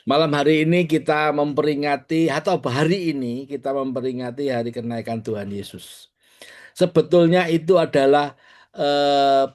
Malam hari ini kita memperingati atau hari ini kita memperingati hari kenaikan Tuhan Yesus. Sebetulnya itu adalah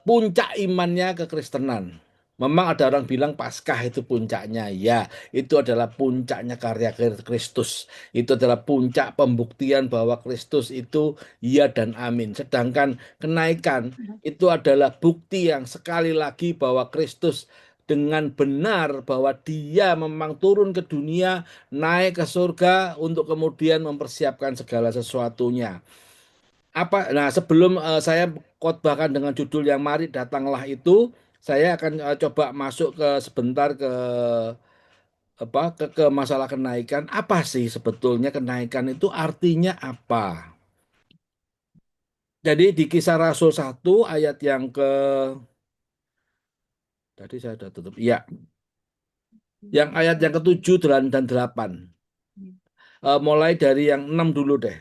puncak imannya kekristenan. Memang ada orang bilang Paskah itu puncaknya. Ya, itu adalah puncaknya karya Kristus. Itu adalah puncak pembuktian bahwa Kristus itu ya dan amin. Sedangkan kenaikan itu adalah bukti yang sekali lagi bahwa Kristus dengan benar bahwa dia memang turun ke dunia, naik ke surga untuk kemudian mempersiapkan segala sesuatunya. Nah, sebelum saya khotbahkan dengan judul yang Mari Datanglah itu, saya akan coba masuk ke sebentar ke masalah kenaikan. Apa sih sebetulnya kenaikan itu artinya apa? Jadi di Kisah Rasul 1 ayat yang ke tadi saya sudah tutup. Ya, yang ayat yang ketujuh dan 8. Mulai dari yang 6 dulu deh.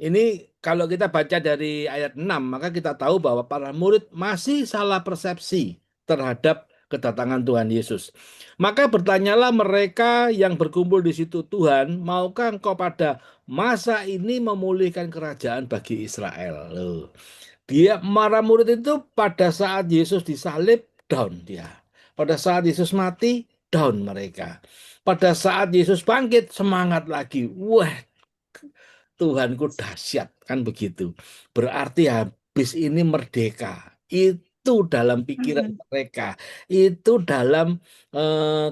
Ini kalau kita baca dari ayat 6, maka kita tahu bahwa para murid masih salah persepsi terhadap kedatangan Tuhan Yesus. Maka bertanyalah mereka yang berkumpul di situ, Tuhan, maukah engkau pada masa ini memulihkan kerajaan bagi Israel? Loh. Dia marah murid itu pada saat Yesus disalib, down dia. Pada saat Yesus mati, down mereka. Pada saat Yesus bangkit, semangat lagi. Wah, Tuhanku dahsyat, kan begitu. Berarti habis ini merdeka. Itu dalam pikiran mereka, itu dalam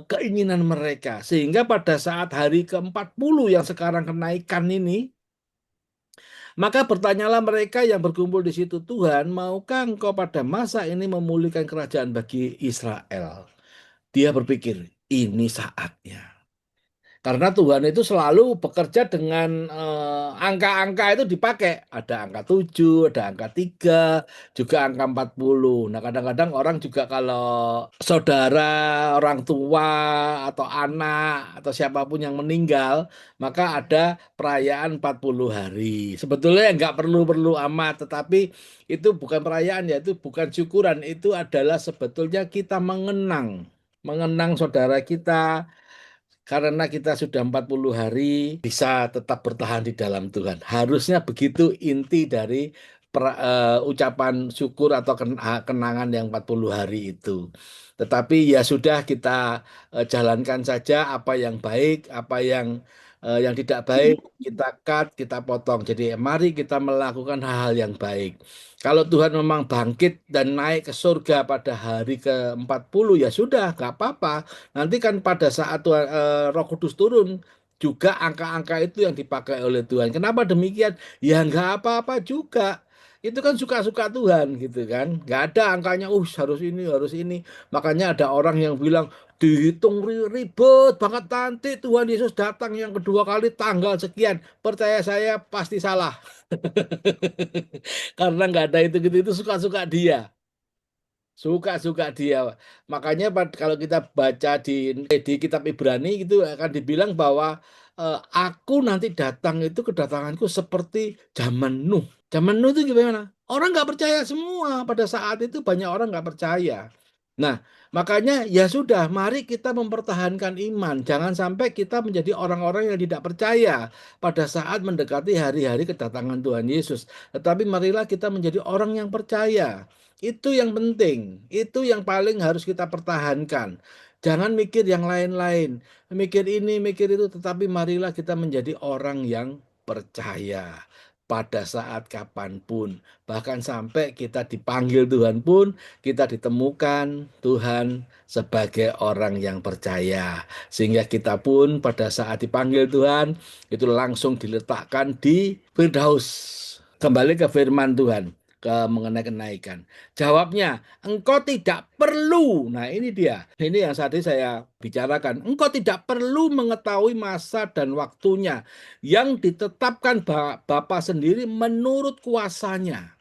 keinginan mereka. Sehingga pada saat hari ke-40 yang sekarang kenaikan ini, maka bertanyalah mereka yang berkumpul di situ, Tuhan, maukah engkau pada masa ini memulihkan kerajaan bagi Israel? Dia berpikir, ini saatnya. Karena Tuhan itu selalu bekerja dengan angka-angka itu dipakai. Ada angka 7, ada angka 3, juga angka 40. Nah, kadang-kadang orang juga kalau saudara, orang tua, atau anak, atau siapapun yang meninggal, maka ada perayaan 40 hari. Sebetulnya nggak perlu-perlu amat, tetapi itu bukan perayaan ya, itu bukan syukuran. Itu adalah sebetulnya kita mengenang. Mengenang saudara kita, karena kita sudah 40 hari bisa tetap bertahan di dalam Tuhan. Harusnya begitu inti dari ucapan syukur atau kenangan yang 40 hari itu. Tetapi ya sudah kita jalankan saja apa yang baik, apa yang tidak baik, kita cut, kita potong. Jadi mari kita melakukan hal-hal yang baik. Kalau Tuhan memang bangkit dan naik ke surga pada hari ke-40 ya sudah, nggak apa-apa. Nanti kan pada saat Tuhan, Roh Kudus turun juga angka-angka itu yang dipakai oleh Tuhan. Kenapa demikian? Ya nggak apa-apa juga. Itu kan suka-suka Tuhan gitu kan. Nggak ada angkanya, harus ini, harus ini. Makanya ada orang yang bilang, dihitung ribet banget nanti Tuhan Yesus datang yang kedua kali tanggal sekian. Percaya saya pasti salah. Karena nggak ada itu suka-suka dia. Suka-suka dia. Makanya kalau kita baca di kitab Ibrani itu akan dibilang bahwa aku nanti datang itu kedatanganku seperti zaman Nuh. Zaman Nuh itu gimana? Orang nggak percaya semua. Pada saat itu banyak orang nggak percaya. Nah, makanya ya sudah, mari kita mempertahankan iman. Jangan sampai kita menjadi orang-orang yang tidak percaya pada saat mendekati hari-hari kedatangan Tuhan Yesus. Tetapi marilah kita menjadi orang yang percaya. Itu yang penting, itu yang paling harus kita pertahankan. Jangan mikir yang lain-lain, mikir ini, mikir itu, tetapi marilah kita menjadi orang yang percaya pada saat kapanpun. Bahkan sampai kita dipanggil Tuhan pun, kita ditemukan Tuhan sebagai orang yang percaya. Sehingga kita pun pada saat dipanggil Tuhan, itu langsung diletakkan di Firdaus. Kembali ke firman Tuhan, mengenai kenaikan. Jawabnya, engkau tidak perlu. Nah, ini dia. Ini yang tadi saya bicarakan. Engkau tidak perlu mengetahui masa dan waktunya yang ditetapkan Bapa sendiri menurut kuasanya.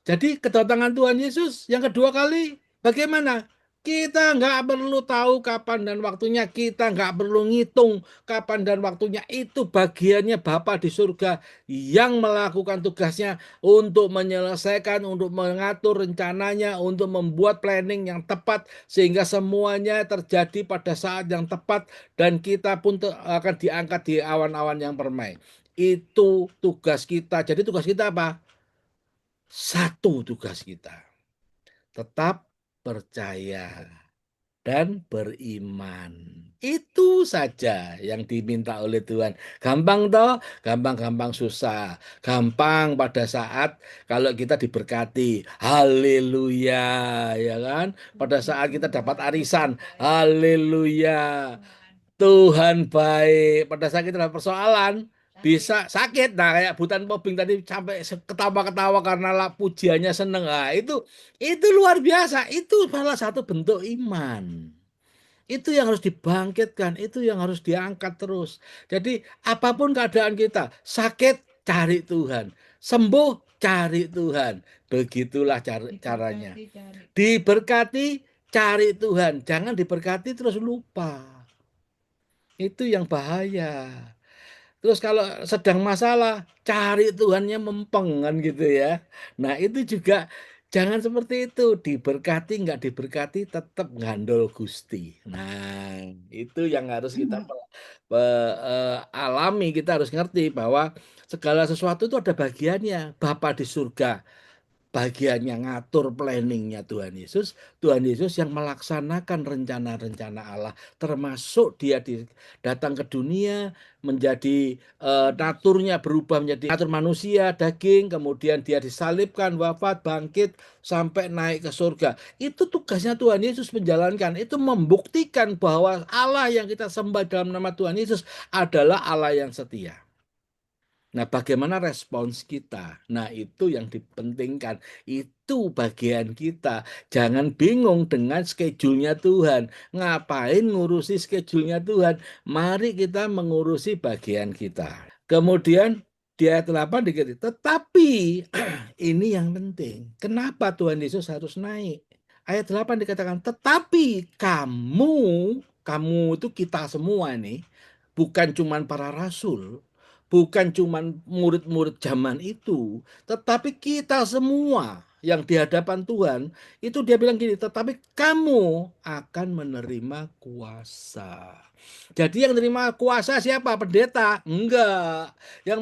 Jadi kedatangan Tuhan Yesus yang kedua kali bagaimana? Kita nggak perlu tahu kapan dan waktunya, kita nggak perlu ngitung kapan dan waktunya. Itu bagiannya Bapa di surga yang melakukan tugasnya untuk menyelesaikan, untuk mengatur rencananya, untuk membuat planning yang tepat sehingga semuanya terjadi pada saat yang tepat dan kita pun akan diangkat di awan-awan yang permai. Itu tugas kita. Jadi tugas kita apa? Satu tugas kita. Tetap percaya dan beriman. Itu saja yang diminta oleh Tuhan. Gampang toh? Gampang-gampang susah. Gampang pada saat kalau kita diberkati. Haleluya, ya kan? Pada saat kita dapat arisan. Haleluya. Tuhan baik. Pada saat kita dapat persoalan, bisa sakit. Nah, kayak Butan Pobing tadi sampai ketawa-ketawa karena lah pujiannya seneng. Nah, itu luar biasa. Itu salah satu bentuk iman. Itu yang harus dibangkitkan, itu yang harus diangkat terus. Jadi apapun keadaan kita, sakit cari Tuhan, sembuh cari Tuhan. Begitulah caranya. Diberkati cari Tuhan, jangan diberkati terus lupa. Itu yang bahaya. Terus kalau sedang masalah, cari Tuhannya mempeng kan gitu ya. Nah itu juga jangan seperti itu. Diberkati nggak diberkati tetap ngandol Gusti. Nah itu yang harus kita alami. Kita harus ngerti bahwa segala sesuatu itu ada bagiannya. Bapa di surga bagiannya ngatur planningnya Tuhan Yesus yang melaksanakan rencana-rencana Allah, termasuk dia datang ke dunia menjadi naturnya berubah menjadi natur manusia, daging, kemudian dia disalibkan, wafat, bangkit, sampai naik ke surga. Itu tugasnya Tuhan Yesus menjalankan, itu membuktikan bahwa Allah yang kita sembah dalam nama Tuhan Yesus adalah Allah yang setia. Nah, bagaimana respons kita? Nah, itu yang dipentingkan. Itu bagian kita. Jangan bingung dengan schedule-nya Tuhan. Ngapain ngurusi schedule-nya Tuhan? Mari kita mengurusi bagian kita. Kemudian di ayat 8 dikatakan, tetapi ini yang penting. Kenapa Tuhan Yesus harus naik? Ayat 8 dikatakan, tetapi kamu itu kita semua nih, bukan cuman para rasul, bukan cuman murid-murid zaman itu, tetapi kita semua yang di hadapan Tuhan, itu dia bilang gini, tetapi kamu akan menerima kuasa. Jadi yang menerima kuasa siapa? Pendeta? Enggak. Yang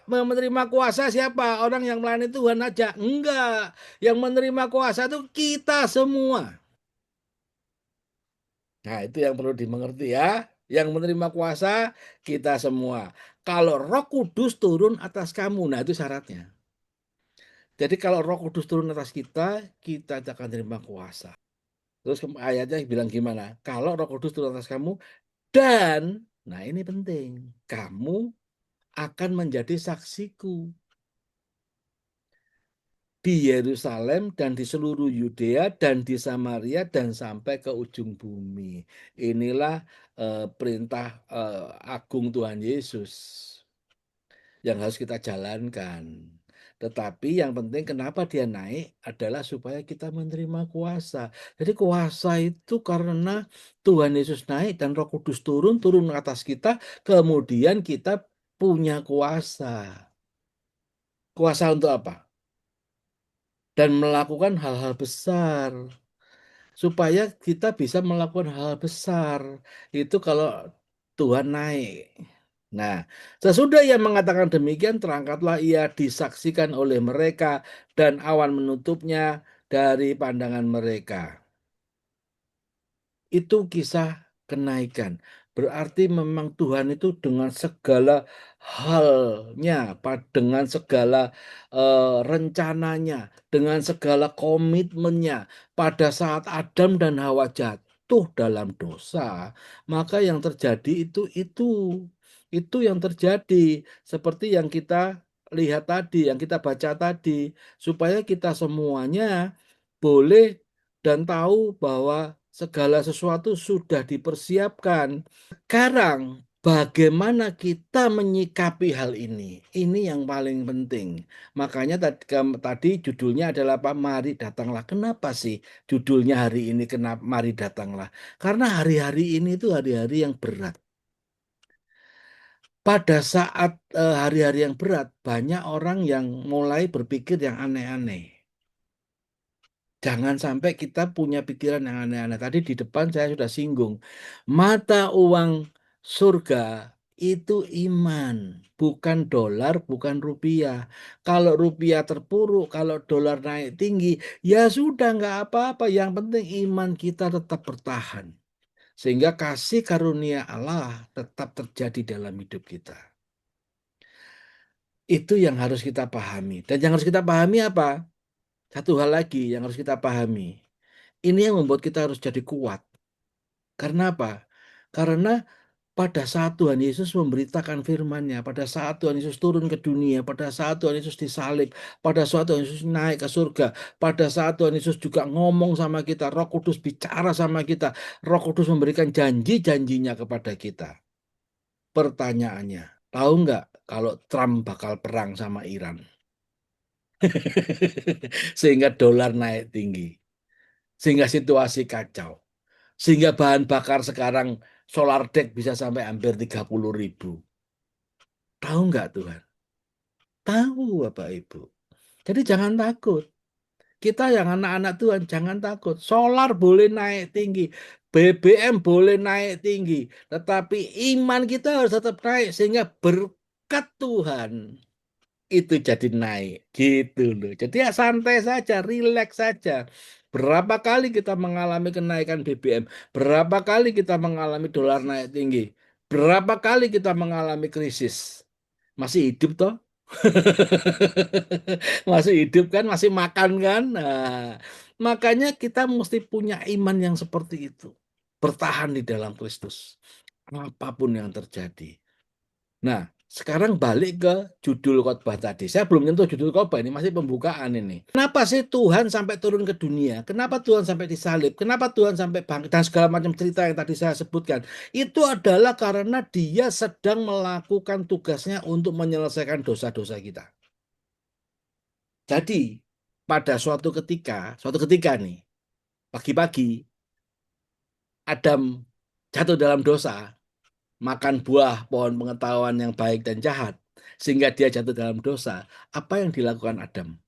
menerima kuasa siapa? Orang yang melayani Tuhan aja? Enggak. Yang menerima kuasa itu kita semua. Nah, itu yang perlu dimengerti ya. Yang menerima kuasa kita semua. Kalau Roh Kudus turun atas kamu, nah itu syaratnya. Jadi kalau Roh Kudus turun atas kita akan terima kuasa. Terus ayatnya bilang gimana? Kalau Roh Kudus turun atas kamu dan, nah ini penting, kamu akan menjadi saksiku di Yerusalem dan di seluruh Yudea dan di Samaria dan sampai ke ujung bumi. Inilah perintah agung Tuhan Yesus yang harus kita jalankan. Tetapi yang penting kenapa dia naik adalah supaya kita menerima kuasa. Jadi kuasa itu karena Tuhan Yesus naik dan Roh Kudus turun ke atas kita, kemudian kita punya kuasa. Kuasa untuk apa? Dan melakukan hal-hal besar supaya kita bisa melakukan hal besar itu kalau Tuhan naik. Nah, sesudah ia mengatakan demikian, terangkatlah ia disaksikan oleh mereka dan awan menutupnya dari pandangan mereka. Itu kisah kenaikan. Berarti memang Tuhan itu dengan segala halnya, dengan segala rencananya, dengan segala komitmennya, pada saat Adam dan Hawa jatuh dalam dosa, maka yang terjadi itu yang terjadi seperti yang kita lihat tadi, yang kita baca tadi, supaya kita semuanya boleh dan tahu bahwa segala sesuatu sudah dipersiapkan. Sekarang Bagaimana kita menyikapi hal ini? Ini yang paling penting. Makanya tadi judulnya adalah apa? Mari datanglah. Kenapa sih judulnya hari ini kenapa mari datanglah? Karena hari-hari ini itu hari-hari yang berat. Pada saat hari-hari yang berat, banyak orang yang mulai berpikir yang aneh-aneh. Jangan sampai kita punya pikiran yang aneh-aneh. Tadi di depan saya sudah singgung. Mata uang surga itu iman, bukan dolar, bukan rupiah. Kalau rupiah terpuruk, kalau dolar naik tinggi, ya sudah nggak apa-apa. Yang penting iman kita tetap bertahan. Sehingga kasih karunia Allah tetap terjadi dalam hidup kita. Itu yang harus kita pahami. Dan yang harus kita pahami apa? Satu hal lagi yang harus kita pahami. Ini yang membuat kita harus jadi kuat. Karena apa? Karena pada saat Tuhan Yesus memberitakan firman-Nya, pada saat Tuhan Yesus turun ke dunia, pada saat Tuhan Yesus disalib, pada saat Tuhan Yesus naik ke surga, pada saat Tuhan Yesus juga ngomong sama kita, Roh Kudus bicara sama kita, Roh Kudus memberikan janji-janjinya kepada kita. Pertanyaannya, tahu nggak kalau Trump bakal perang sama Iran? Sehingga dolar naik tinggi, sehingga situasi kacau. Sehingga bahan bakar sekarang solar deck bisa sampai hampir 30.000. Tahu nggak Tuhan? Tahu Bapak Ibu. Jadi jangan takut. Kita yang anak-anak Tuhan jangan takut. Solar boleh naik tinggi. BBM boleh naik tinggi. Tetapi iman kita harus tetap naik. Sehingga berkat Tuhan itu jadi naik gitu loh. Jadi ya santai saja, rileks saja. Berapa kali kita mengalami kenaikan BBM, berapa kali kita mengalami dolar naik tinggi, berapa kali kita mengalami krisis. Masih hidup toh? Masih hidup kan, masih makan kan? Nah, makanya kita mesti punya iman yang seperti itu. Bertahan di dalam Kristus. Apapun yang terjadi. Nah, sekarang balik ke judul khotbah tadi. Saya belum nyentuh judul khotbah ini, masih pembukaan ini. Kenapa sih Tuhan sampai turun ke dunia? Kenapa Tuhan sampai disalib? Kenapa Tuhan sampai bangkit? Dan segala macam cerita yang tadi saya sebutkan. Itu adalah karena dia sedang melakukan tugasnya untuk menyelesaikan dosa-dosa kita. Jadi, pada suatu ketika nih, pagi-pagi, Adam jatuh dalam dosa, makan buah pohon pengetahuan yang baik dan jahat, sehingga dia jatuh dalam dosa. Apa yang dilakukan Adam?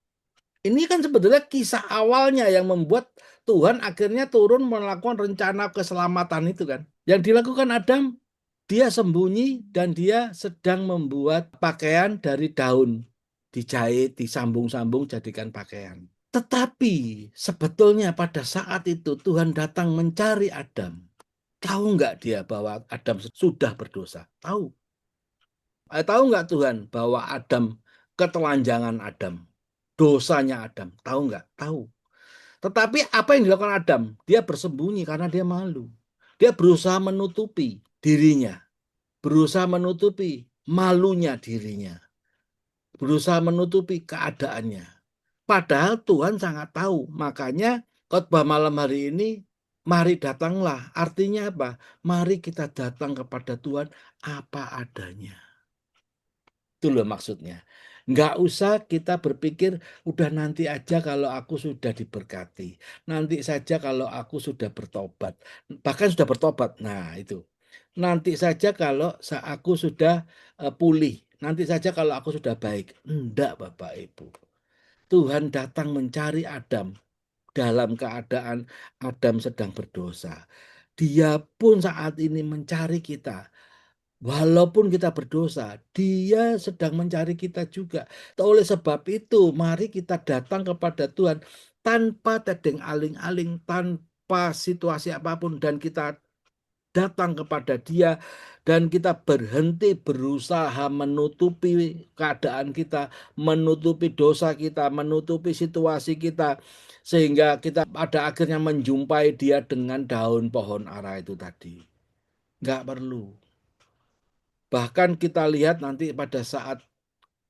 Ini kan sebetulnya kisah awalnya yang membuat Tuhan akhirnya turun melakukan rencana keselamatan itu kan. Yang dilakukan Adam, dia sembunyi dan dia sedang membuat pakaian dari daun, dijahit, disambung-sambung jadikan pakaian. Tetapi sebetulnya pada saat itu Tuhan datang mencari Adam. Tahu nggak dia bahwa Adam sudah berdosa? Tahu. Tahu nggak Tuhan bahwa Adam, ketelanjangan Adam, dosanya Adam? Tahu nggak? Tahu. Tetapi apa yang dilakukan Adam? Dia bersembunyi karena dia malu. Dia berusaha menutupi dirinya, berusaha menutupi malunya dirinya, berusaha menutupi keadaannya. Padahal Tuhan sangat tahu. Makanya khotbah malam hari ini, mari datanglah. Artinya apa? Mari kita datang kepada Tuhan apa adanya. Itu loh maksudnya. Nggak usah kita berpikir, udah nanti aja kalau aku sudah diberkati. Nanti saja kalau aku sudah bertobat. Bahkan sudah bertobat. Nah itu. Nanti saja kalau aku sudah pulih. Nanti saja kalau aku sudah baik. Enggak Bapak Ibu. Tuhan datang mencari Adam dalam keadaan Adam sedang berdosa. Dia pun saat ini mencari kita. Walaupun kita berdosa, dia sedang mencari kita juga. Oleh sebab itu, mari kita datang kepada Tuhan tanpa tedeng aling-aling, tanpa situasi apapun, dan kita datang kepada Dia dan kita berhenti berusaha menutupi keadaan kita, menutupi dosa kita, menutupi situasi kita, sehingga kita pada akhirnya menjumpai Dia dengan daun pohon ara itu tadi. Nggak perlu. Bahkan kita lihat nanti pada saat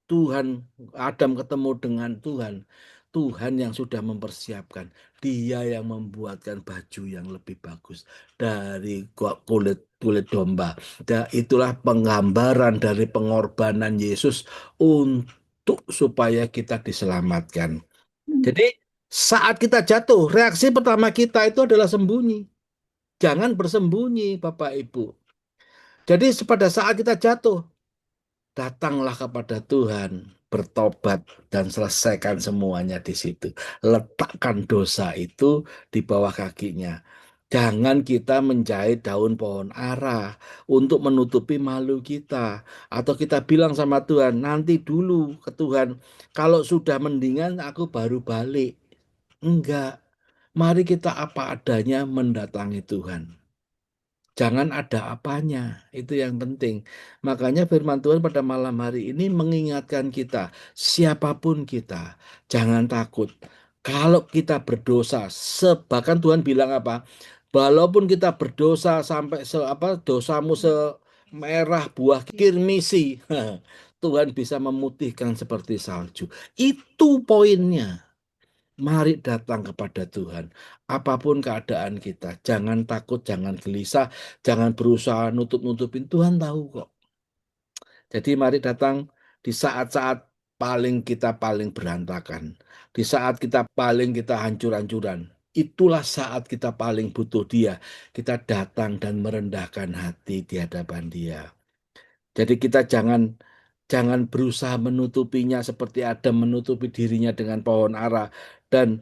Tuhan, Adam ketemu dengan Tuhan, Tuhan yang sudah mempersiapkan. Dia yang membuatkan baju yang lebih bagus dari kulit kulit domba. Dan itulah penggambaran dari pengorbanan Yesus untuk supaya kita diselamatkan. Jadi saat kita jatuh, reaksi pertama kita itu adalah sembunyi. Jangan bersembunyi, Bapak Ibu. Jadi pada saat kita jatuh, datanglah kepada Tuhan, bertobat dan selesaikan semuanya di situ. Letakkan dosa itu di bawah kakinya. Jangan kita menjahit daun pohon ara untuk menutupi malu kita. Atau kita bilang sama Tuhan, nanti dulu ke Tuhan, kalau sudah mendingan aku baru balik. Enggak. Mari kita apa adanya mendatangi Tuhan. Jangan ada apanya, itu yang penting. Makanya firman Tuhan pada malam hari ini mengingatkan kita, siapapun kita, jangan takut. Kalau kita berdosa, bahkan Tuhan bilang apa? Walaupun kita berdosa sampai dosamu semerah buah kirmisi, Tuhan bisa memutihkan seperti salju. Itu poinnya. Mari datang kepada Tuhan. Apapun keadaan kita, jangan takut, jangan gelisah, jangan berusaha nutup-nutupin. Tuhan tahu kok. Jadi mari datang di saat-saat kita paling berantakan. Di saat kita paling kita hancur-hancuran. Itulah saat kita paling butuh Dia. Kita datang dan merendahkan hati di hadapan Dia. Jadi kita jangan jangan berusaha menutupinya seperti Adam menutupi dirinya dengan pohon ara dan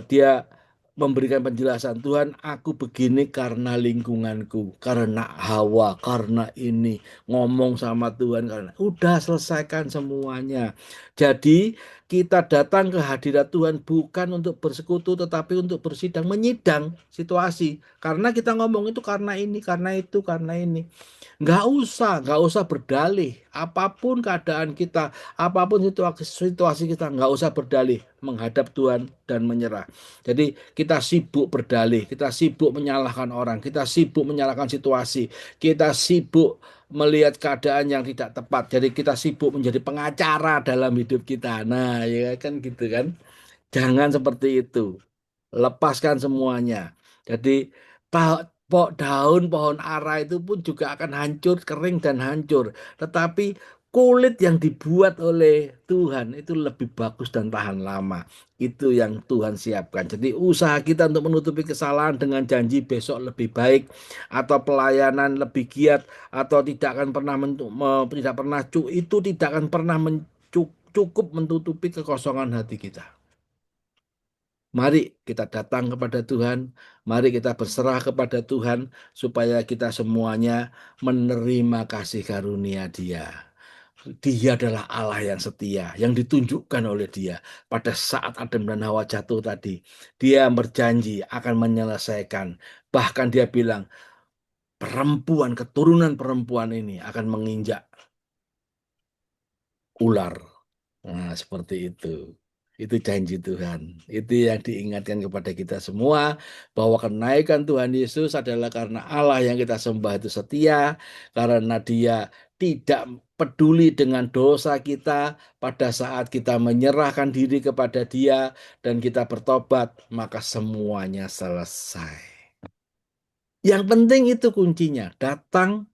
dia memberikan penjelasan Tuhan, aku begini karena lingkunganku, karena Hawa, karena ini ngomong sama Tuhan karena udah selesaikan semuanya. Jadi kita datang ke hadirat Tuhan bukan untuk bersekutu tetapi untuk bersidang, menyidang situasi. Karena kita ngomong itu karena ini, karena itu, karena ini. Nggak usah berdalih. Apapun keadaan kita, apapun situasi kita, nggak usah berdalih menghadap Tuhan dan menyerah. Jadi kita sibuk berdalih, kita sibuk menyalahkan orang, kita sibuk menyalahkan situasi, kita sibuk melihat keadaan yang tidak tepat. Jadi kita sibuk menjadi pengacara dalam hidup kita. Nah, ya kan gitu kan. Jangan seperti itu. Lepaskan semuanya. Jadi daun pohon ara itu pun juga akan hancur, kering dan hancur. Tetapi kulit yang dibuat oleh Tuhan itu lebih bagus dan tahan lama. Itu yang Tuhan siapkan. Jadi usaha kita untuk menutupi kesalahan dengan janji besok lebih baik atau pelayanan lebih giat atau tidak akan pernah tidak pernah itu tidak akan pernah cukup menutupi kekosongan hati kita. Mari kita datang kepada Tuhan, mari kita berserah kepada Tuhan, supaya kita semuanya menerima kasih karunia Dia. Dia adalah Allah yang setia, yang ditunjukkan oleh Dia pada saat Adam dan Hawa jatuh tadi. Dia berjanji akan menyelesaikan. Bahkan Dia bilang, keturunan perempuan ini akan menginjak ular. Nah, seperti itu. Itu janji Tuhan. Itu yang diingatkan kepada kita semua bahwa kenaikan Tuhan Yesus adalah karena Allah yang kita sembah itu setia, karena Dia tidak peduli dengan dosa kita pada saat kita menyerahkan diri kepada Dia dan kita bertobat, maka semuanya selesai. Yang penting itu kuncinya, datang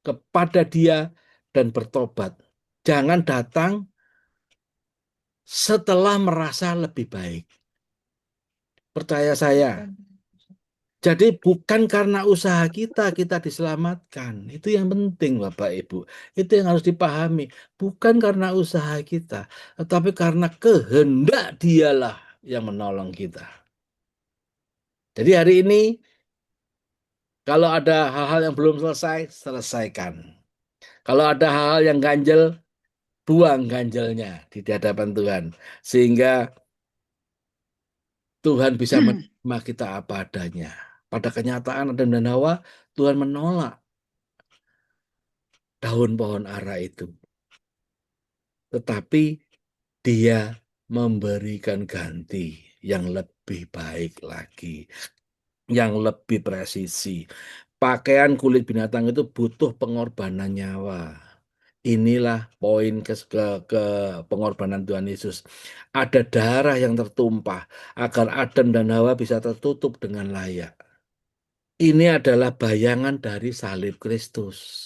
kepada Dia dan bertobat. Jangan datang setelah merasa lebih baik. Percaya saya. Jadi bukan karena usaha kita kita diselamatkan. Itu yang penting Bapak Ibu. Itu yang harus dipahami. Bukan karena usaha kita, tetapi karena kehendak Dialah yang menolong kita. Jadi hari ini kalau ada hal-hal yang belum selesai, selesaikan. Kalau ada hal-hal yang ganjel, buang ganjelnya di hadapan Tuhan. Sehingga Tuhan bisa menerima kita apa adanya. Pada kenyataan Adam dan Hawa, Tuhan menolak daun pohon ara itu. Tetapi Dia memberikan ganti yang lebih baik lagi, yang lebih presisi. Pakaian kulit binatang itu butuh pengorbanan nyawa. Inilah poin ke pengorbanan Tuhan Yesus. Ada darah yang tertumpah agar Adam dan Hawa bisa tertutup dengan layak. Ini adalah bayangan dari salib Kristus.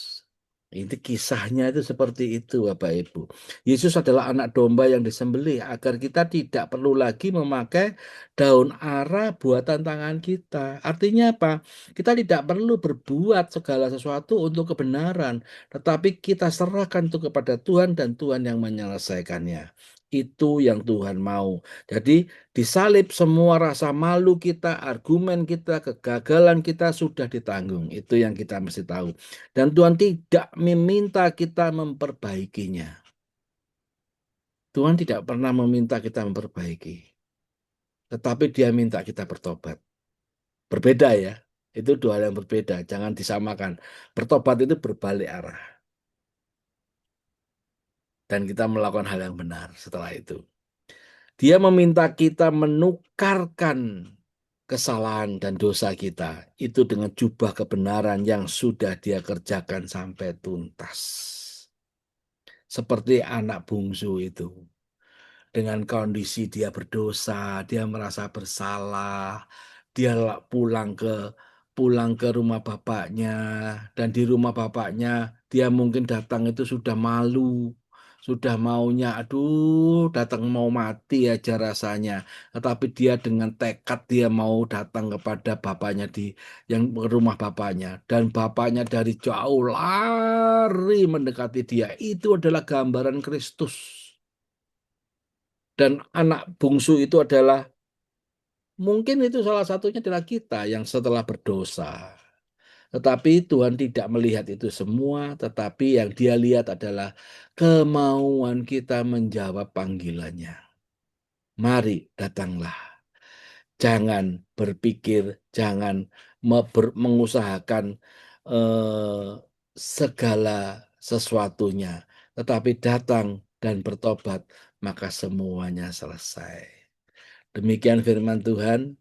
Ini kisahnya itu seperti itu, Bapak Ibu. Yesus adalah anak domba yang disembelih agar kita tidak perlu lagi memakai daun ara buatan tangan kita. Artinya apa? Kita tidak perlu berbuat segala sesuatu untuk kebenaran, tetapi kita serahkan itu kepada Tuhan dan Tuhan yang menyelesaikannya. Itu yang Tuhan mau. Jadi disalib semua rasa malu kita, argumen kita, kegagalan kita sudah ditanggung. Itu yang kita mesti tahu. Dan Tuhan tidak meminta kita memperbaikinya. Tuhan tidak pernah meminta kita memperbaiki. Tetapi dia minta kita bertobat. Berbeda ya. Itu dua hal yang berbeda. Jangan disamakan. Bertobat itu berbalik arah. Dan kita melakukan hal yang benar setelah itu. Dia meminta kita menukarkan kesalahan dan dosa kita itu dengan jubah kebenaran yang sudah dia kerjakan sampai tuntas. Seperti anak bungsu itu. Dengan kondisi dia berdosa, dia merasa bersalah, dia pulang ke rumah bapaknya, dan di rumah bapaknya dia mungkin datang itu sudah malu, sudah maunya, aduh, datang mau mati aja rasanya. Tetapi dia dengan tekad dia mau datang kepada bapaknya di yang rumah bapaknya, dan bapaknya dari jauh lari mendekati dia. Itu adalah gambaran Kristus. Dan anak bungsu itu adalah, mungkin itu salah satunya adalah kita yang setelah berdosa. Tetapi Tuhan tidak melihat itu semua, tetapi yang dia lihat adalah kemauan kita menjawab panggilannya. Mari datanglah. Jangan berpikir, jangan mengusahakan eh, segala sesuatunya. Tetapi datang dan bertobat, maka semuanya selesai. Demikian firman Tuhan.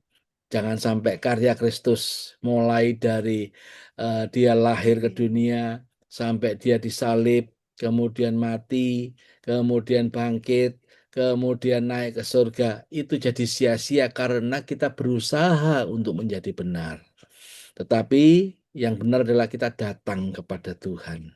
Jangan sampai karya Kristus mulai dari dia lahir ke dunia sampai dia disalib, kemudian mati, kemudian bangkit, kemudian naik ke surga. Itu jadi sia-sia karena kita berusaha untuk menjadi benar. Tetapi yang benar adalah kita datang kepada Tuhan.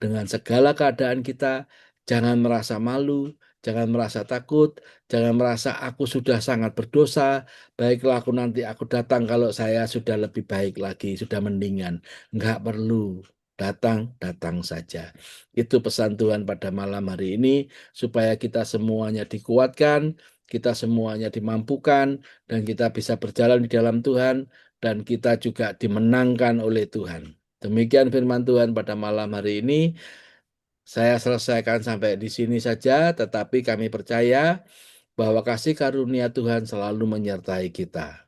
Dengan segala keadaan kita, jangan merasa malu, jangan merasa takut, jangan merasa aku sudah sangat berdosa, baiklah aku datang kalau saya sudah lebih baik lagi, sudah mendingan. Enggak perlu, datang saja. Itu pesan Tuhan pada malam hari ini, supaya kita semuanya dikuatkan, kita semuanya dimampukan, dan kita bisa berjalan di dalam Tuhan, dan kita juga dimenangkan oleh Tuhan. Demikian firman Tuhan pada malam hari ini. Saya selesaikan sampai di sini saja, tetapi kami percaya bahwa kasih karunia Tuhan selalu menyertai kita.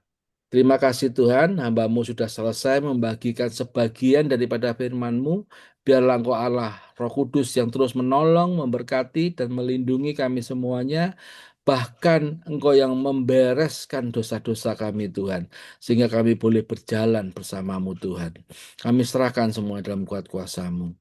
Terima kasih Tuhan, hamba-Mu sudah selesai membagikan sebagian daripada firman-Mu. Biarlah Engkau Allah, Roh Kudus yang terus menolong, memberkati, dan melindungi kami semuanya. Bahkan Engkau yang membereskan dosa-dosa kami Tuhan. Sehingga kami boleh berjalan bersama-Mu Tuhan. Kami serahkan semua dalam kuat kuasa-Mu.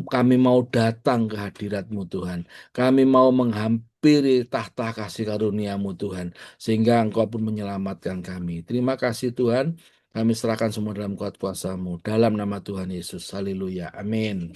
Kami mau datang ke hadirat-Mu Tuhan. Kami mau menghampiri tahta kasih karunia-Mu Tuhan. Sehingga Engkau pun menyelamatkan kami. Terima kasih Tuhan. Kami serahkan semua dalam kuat kuasa-Mu. Dalam nama Tuhan Yesus. Haleluya. Amin.